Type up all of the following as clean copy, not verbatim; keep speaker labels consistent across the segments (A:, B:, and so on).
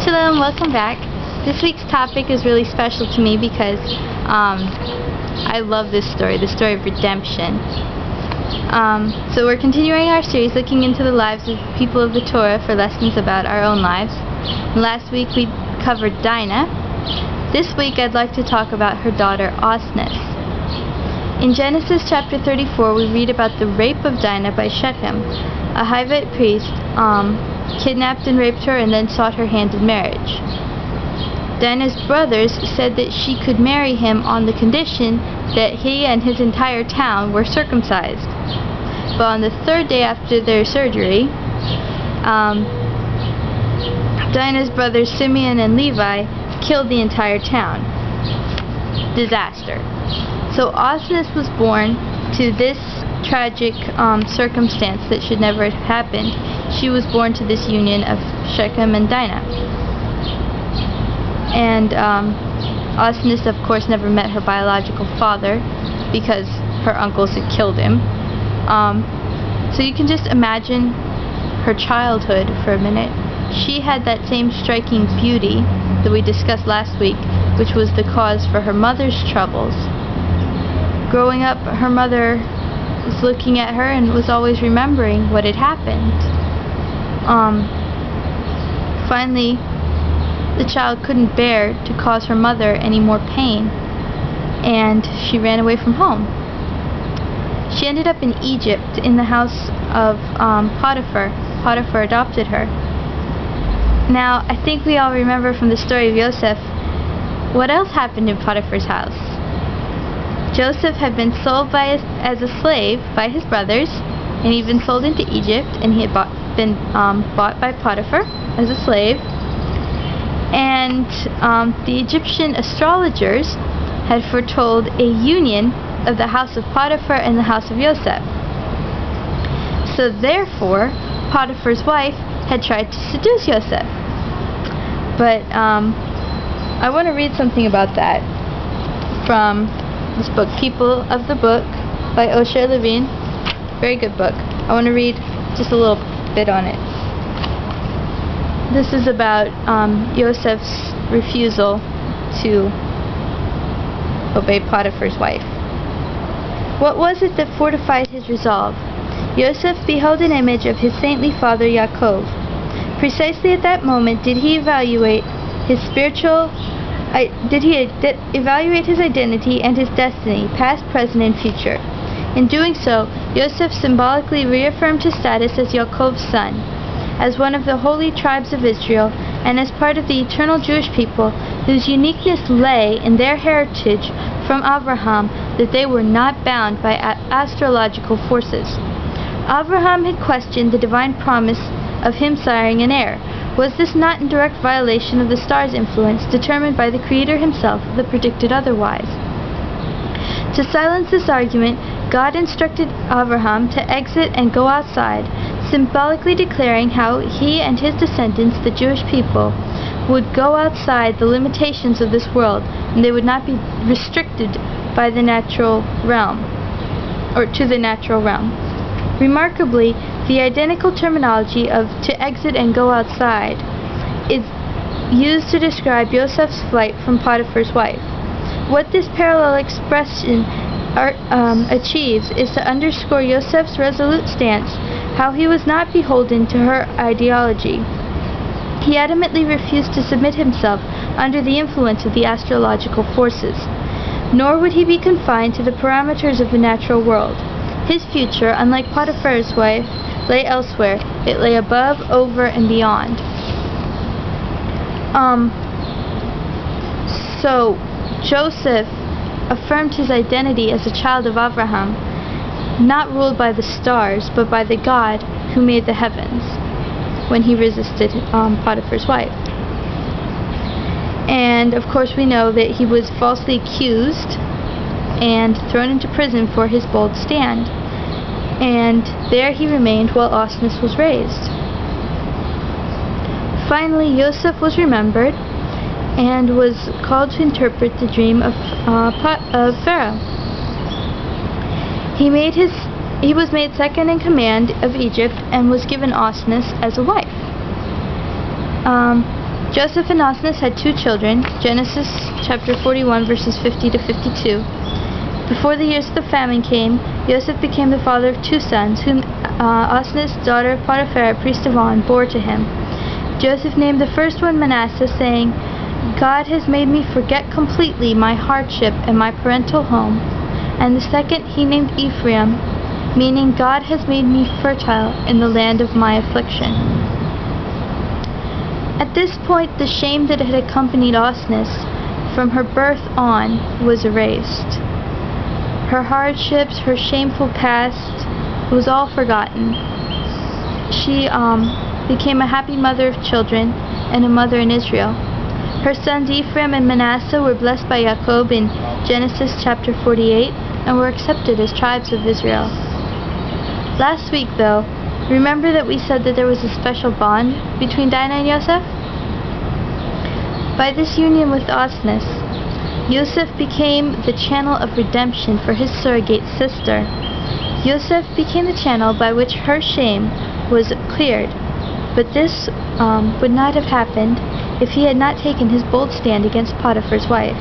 A: Shalom, welcome back. This week's topic is really special to me because I love this story, the story of redemption. So we're continuing our series looking into the lives of people of the Torah for lessons about our own lives. Last week we covered Dinah. This week I'd like to talk about her daughter Osnas. In Genesis chapter 34 we read about the rape of Dinah by Shechem. A Hivite priest kidnapped and raped her and then sought her hand in marriage. Dinah's brothers said that she could marry him on the condition that he and his entire town were circumcised. But on the third day after their surgery, Dinah's brothers Simeon and Levi killed the entire town. Disaster. So Osnas was born to this tragic circumstance that should never have happened. She was born to this union of Shechem and Dinah. And Osnas, of course, never met her biological father because her uncles had killed him. So you can just imagine her childhood for a minute. She had that same striking beauty that we discussed last week, which was the cause for her mother's troubles. Growing up, her mother was looking at her and was always remembering what had happened. Finally, the child couldn't bear to cause her mother any more pain, and she ran away from home. She ended up in Egypt in the house of Poti-phera. Poti-phera adopted her. Now, I think we all remember from the story of Joseph what else happened in Poti-phera's house. Joseph had been sold as a slave by his brothers, and he'd been sold into Egypt, and he had been bought by Poti-phera as a slave. And the Egyptian astrologers had foretold a union of the house of Poti-phera and the house of Joseph. So therefore, Poti-phera's wife had tried to seduce Joseph. But I want to read something about that from this book, People of the Book, by Osher Levine. Very good book. I want to read just a little bit on it. This is about Joseph's refusal to obey Poti-phera's wife. What was it that fortified his resolve? Joseph beheld an image of his saintly father Yaakov. Precisely at that moment did he evaluate his identity and his destiny, past, present, and future. In doing so, Joseph symbolically reaffirmed his status as Yaakov's son, as one of the holy tribes of Israel, and as part of the eternal Jewish people, whose uniqueness lay in their heritage from Abraham, that they were not bound by astrological forces. Abraham had questioned the divine promise of him siring an heir. Was this not in direct violation of the star's influence, determined by the Creator himself, that predicted otherwise? To silence this argument, God instructed Abraham to exit and go outside, symbolically declaring how he and his descendants, the Jewish people, would go outside the limitations of this world, and they would not be restricted by the natural realm, or to the natural realm. Remarkably, the identical terminology of to exit and go outside is used to describe Joseph's flight from Poti-phera's wife. What this parallel expression achieves is to underscore Joseph's resolute stance, how he was not beholden to her ideology. He adamantly refused to submit himself under the influence of the astrological forces, nor would he be confined to the parameters of the natural world. His future, unlike Poti-phera's wife, lay elsewhere. It lay above, over, and beyond. So Joseph affirmed his identity as a child of Abraham, not ruled by the stars, but by the God who made the heavens, when he resisted Poti-phera's wife. And of course we know that he was falsely accused and thrown into prison for his bold stand. And there he remained while Osnas was raised. Finally, Joseph was remembered and was called to interpret the dream of Pharaoh. He was made second in command of Egypt and was given Osnas as a wife. Joseph and Osnas had 2 children, Genesis chapter 41 verses 50 to 52. Before the years of the famine came, Joseph became the father of 2 sons, whom Osnas, daughter of Poti-phera, priest of On, bore to him. Joseph named the first one Manasseh, saying, God has made me forget completely my hardship and my parental home. And the second he named Ephraim, meaning God has made me fertile in the land of my affliction. At this point, the shame that had accompanied Osnas from her birth on was erased. Her hardships, her shameful past was all forgotten. She became a happy mother of children and a mother in Israel. Her sons Ephraim and Manasseh were blessed by Jacob in Genesis chapter 48 and were accepted as tribes of Israel. Last week, though, remember that we said that there was a special bond between Dinah and Yosef? By this union with Osnas, Yosef became the channel of redemption for his surrogate sister. Yosef became the channel by which her shame was cleared, but this would not have happened if he had not taken his bold stand against Potiphar's wife.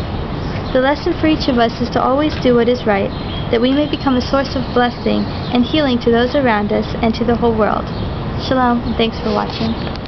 A: The lesson for each of us is to always do what is right, that we may become a source of blessing and healing to those around us and to the whole world. Shalom, and thanks for watching.